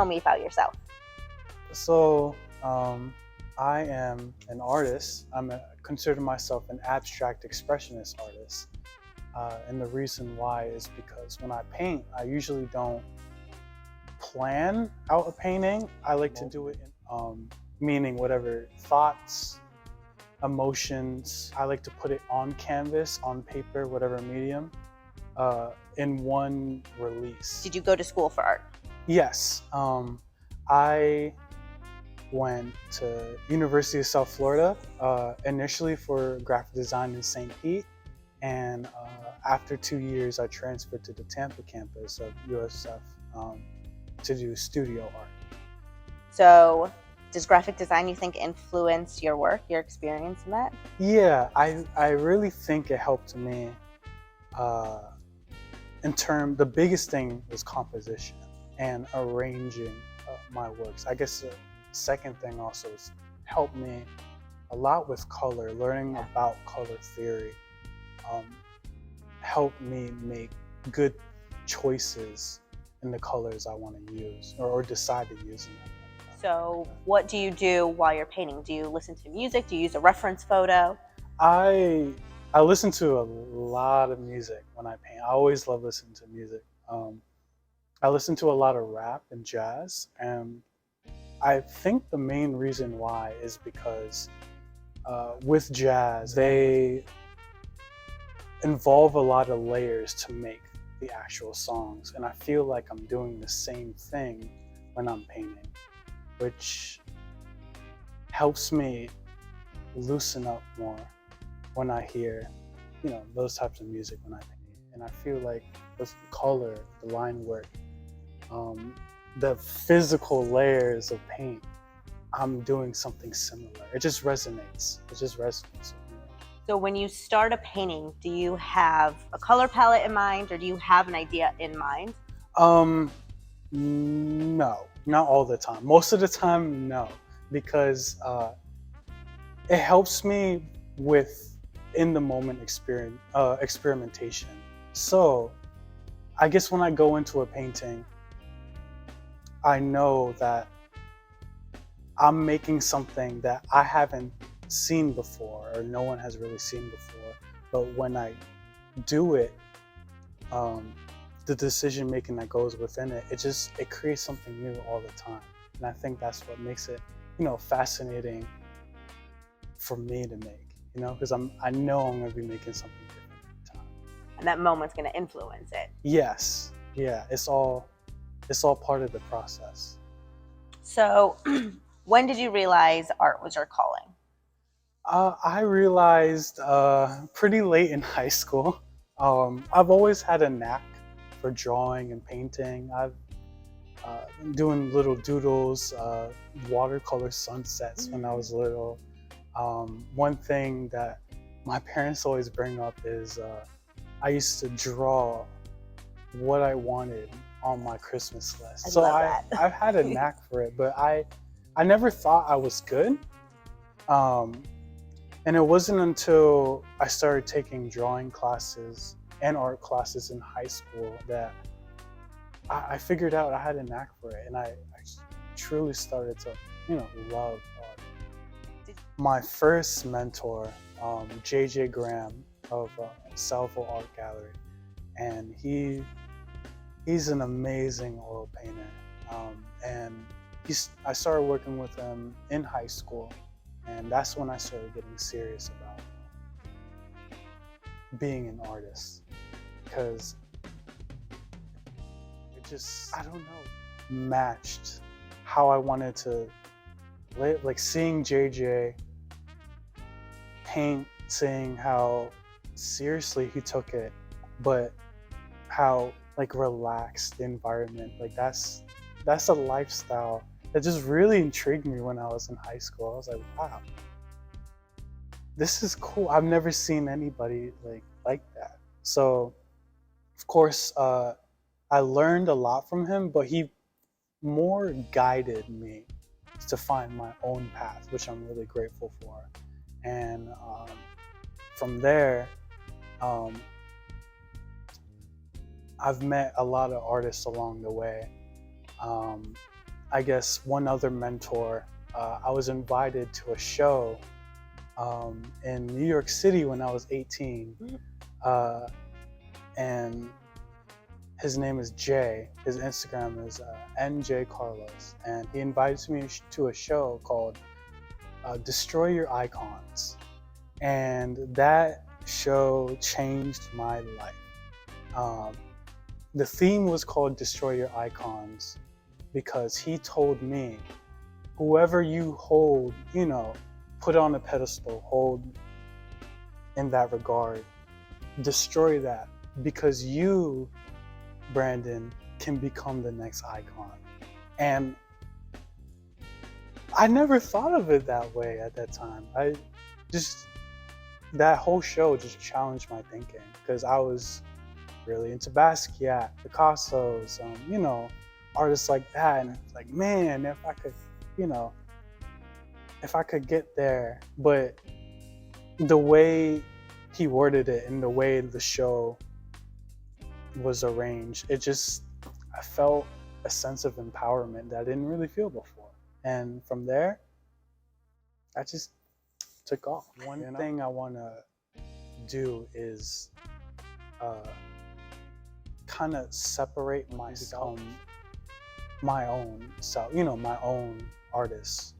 tell me about yourself. So, I am an artist. Consider myself an abstract expressionist artist. And the reason why is because when I paint, I usually don't plan out a painting. I like to do it meaning whatever thoughts, emotions, I like to put it on canvas, on paper, whatever medium, in one release. Did you go to school for art? Yes. I went to University of South Florida, initially for graphic design in St. Pete. And after 2 years, I transferred to the Tampa campus of USF to do studio art. So does graphic design, you think, influence your work, your experience in that? Yeah, I really think it helped me the biggest thing was composition and arranging my works. I guess the second thing also is helped me a lot with color, learning about color theory. Helped me make good choices in the colors I want to use or decide to use in them. So what do you do while you're painting? Do you listen to music? Do you use a reference photo? I listen to a lot of music when I paint. I always love listening to music. I listen to a lot of rap and jazz, and I think the main reason why is because with jazz, they involve a lot of layers to make the actual songs, and I feel like I'm doing the same thing when I'm painting, which helps me loosen up more when I hear, those types of music when I paint. And I feel like with the color, the line work, the physical layers of paint, I'm doing something similar. It just resonates. So when you start a painting, do you have a color palette in mind, or do you have an idea in mind? No, not all the time. Most of the time, no, because it helps me with in the moment experimentation. So I guess when I go into a painting, I know that I'm making something that I haven't seen before or no one has really seen before. But when I do it, the decision making that goes within it, it creates something new all the time. And I think that's what makes it, fascinating for me to make, because I know I'm going to be making something different every time. And that moment's going to influence it. Yes. Yeah. It's all part of the process. So when did you realize art was your calling? I realized pretty late in high school. I've always had a knack for drawing and painting. I've been doing little doodles, watercolor sunsets when I was little. One thing that my parents always bring up is I used to draw what I wanted on my Christmas list. I've had a knack for it, but I never thought I was good. And it wasn't until I started taking drawing classes and art classes in high school that I figured out I had a knack for it, and I truly started to, love art. My first mentor, JJ Graham of Salvo Art Gallery, and he's an amazing oil painter, and I started working with him in high school. And that's when I started getting serious about being an artist, because it just, I don't know, matched how I wanted to live. Like seeing JJ paint, seeing how seriously he took it, but how relaxed the environment, that's a lifestyle that just really intrigued me when I was in high school. I was like, wow, this is cool. I've never seen anybody like that. So, of course, I learned a lot from him, but he more guided me to find my own path, which I'm really grateful for. And from there, I've met a lot of artists along the way. I guess one other mentor, I was invited to a show in New York City when I was 18. Uh, and his name is Jay. His Instagram is NJ Carlos. And he invited me to a show called Destroy Your Icons. And that show changed my life. The theme was called Destroy Your Icons because he told me, whoever you hold, put on a pedestal, hold in that regard, destroy that, because you, Brandon, can become the next icon. And I never thought of it that way at that time. That whole show just challenged my thinking because I was really into Basquiat, Picasso's, artists like that. And it's like, man, if I could get there. But the way he worded it and the way the show was arranged, I felt a sense of empowerment that I didn't really feel before. And from there, I just took off. One thing I want to do is kind of separate myself, my own self, my own artist.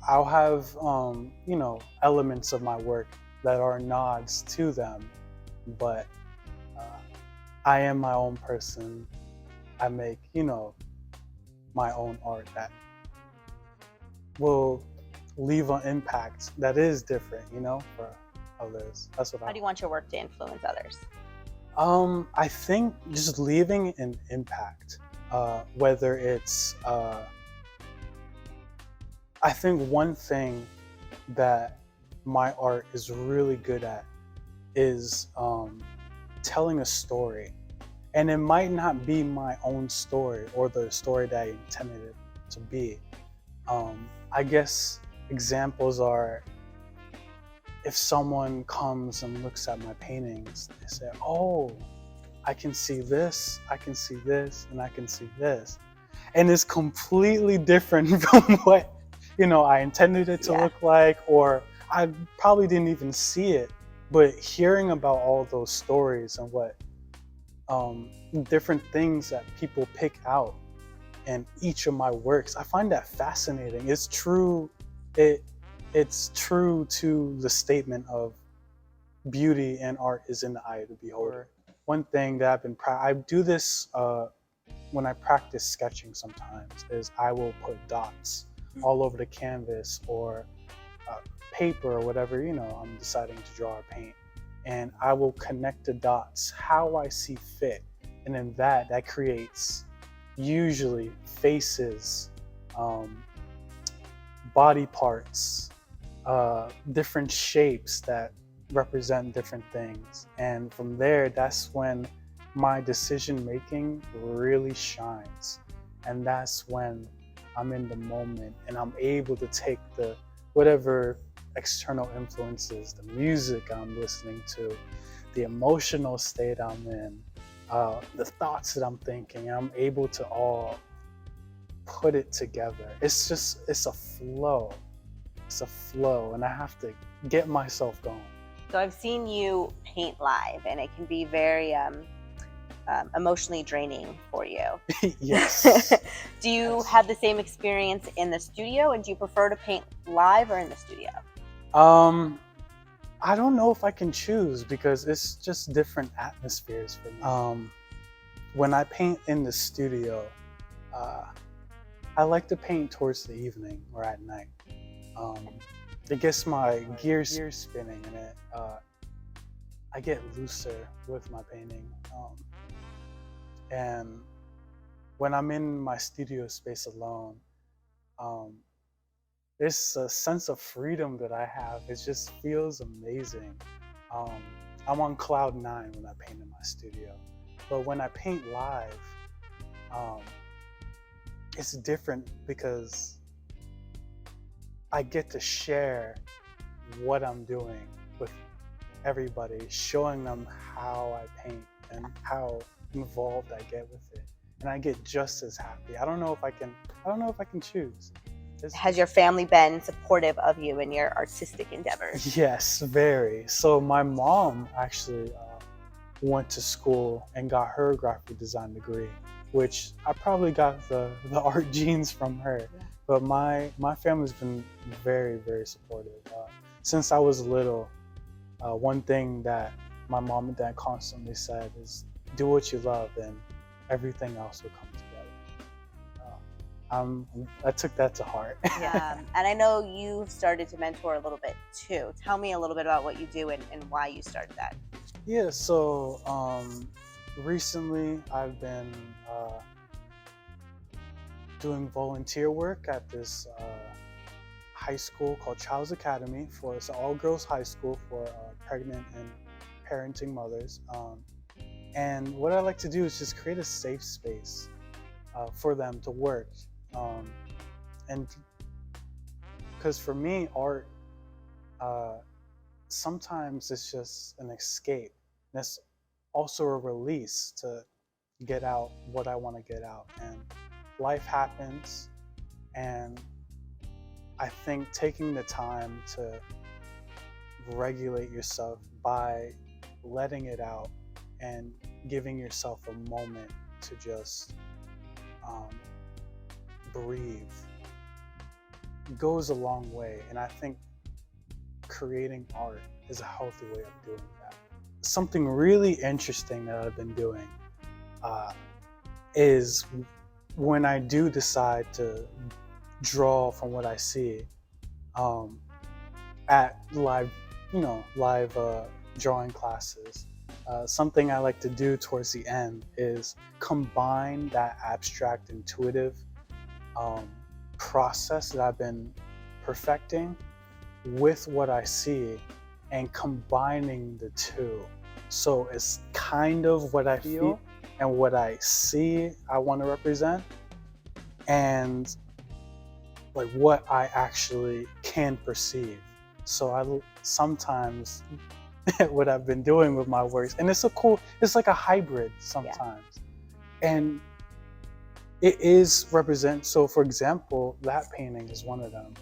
I'll have, elements of my work that are nods to them, but I am my own person. I make, my own art that will leave an impact that is different, for others. That's what How do you want your work to influence others? I think just leaving an impact, whether it's, I think one thing that my art is really good at is telling a story. And it might not be my own story or the story that I intended it to be. I guess examples are, if someone comes and looks at my paintings, they say, oh, I can see this, I can see this, and I can see this. And it's completely different from what, I intended it to look like, or I probably didn't even see it. But hearing about all those stories and what different things that people pick out in each of my works, I find that fascinating. It's true. It's true to the statement of beauty and art is in the eye of the beholder. One thing that I do this when I practice sketching sometimes, is I will put dots all over the canvas or paper or whatever, I'm deciding to draw or paint. And I will connect the dots how I see fit. And then that creates usually faces, body parts, different shapes that represent different things. And from there, that's when my decision making really shines. And that's when I'm in the moment and I'm able to take the whatever external influences, the music I'm listening to, the emotional state I'm in, the thoughts that I'm thinking, I'm able to all put it together. It's a flow. It's a flow, and I have to get myself going. So I've seen you paint live, and it can be very emotionally draining for you. Yes. Do you have the same experience in the studio, and do you prefer to paint live or in the studio? I don't know if I can choose because it's just different atmospheres for me. When I paint in the studio, I like to paint towards the evening or at night. It gets my gears spinning, and I get looser with my painting. And when I'm in my studio space alone, there's a sense of freedom that I have. It just feels amazing. I'm on cloud 9 when I paint in my studio. But when I paint live, it's different because I get to share what I'm doing with everybody, showing them how I paint and how involved I get with it. and I get just as happy. I don't know if I can choose. Has your family been supportive of you in your artistic endeavors? Yes, very. So my mom actually went to school and got her graphic design degree, which I probably got the art genes from her. Yeah. But my family's been very, very supportive. Since I was little, one thing that my mom and dad constantly said is, do what you love and everything else will come together. I took that to heart. And I know you started to mentor a little bit too. Tell me a little bit about what you do and why you started that. Yeah, so recently I've been doing volunteer work at this high school called Child's Academy. It's an all-girls high school for pregnant and parenting mothers. And what I like to do is just create a safe space for them to work. And because for me, art, sometimes it's just an escape. And it's also a release to get out what I want to get out. And life happens, and I think taking the time to regulate yourself by letting it out and giving yourself a moment to just breathe goes a long way. And I think creating art is a healthy way of doing that. Something really interesting that I've been doing is when I do decide to draw from what I see at live drawing classes. Something I like to do towards the end is combine that abstract, intuitive process that I've been perfecting with what I see and combining the two. So it's kind of what I feel and what I see I want to represent, and like what I actually can perceive. So I sometimes what I've been doing with my works, and it's like a hybrid sometimes. Yeah. And it is represent, so for example, that painting is one of them.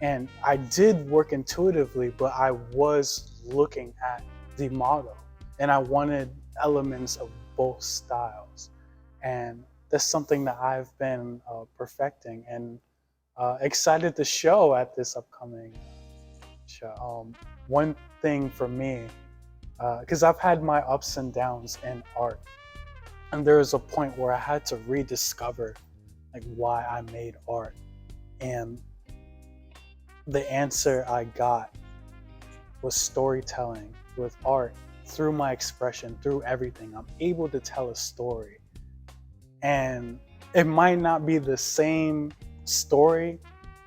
And I did work intuitively, but I was looking at the model and I wanted elements of both styles. And that's something that I've been perfecting and excited to show at this upcoming show. One thing for me, because I've had my ups and downs in art, and there was a point where I had to rediscover like why I made art. And the answer I got was storytelling. With art, through my expression, through everything, I'm able to tell a story. And it might not be the same story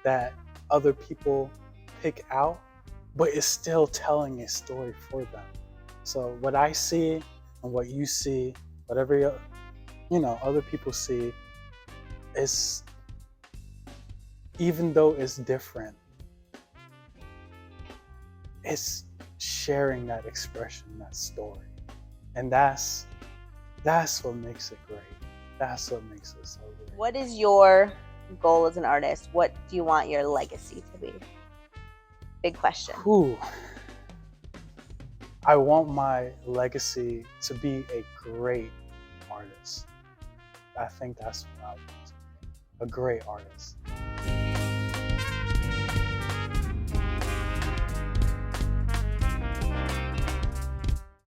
that other people pick out, but it's still telling a story for them. So what I see and what you see, whatever other people see, is, even though it's different, it's sharing that expression, that story. And that's what makes it great. That's what makes it so great. What is your goal as an artist? What do you want your legacy to be? Big question. I want my legacy to be a great artist. I think that's what I want to be. A great artist.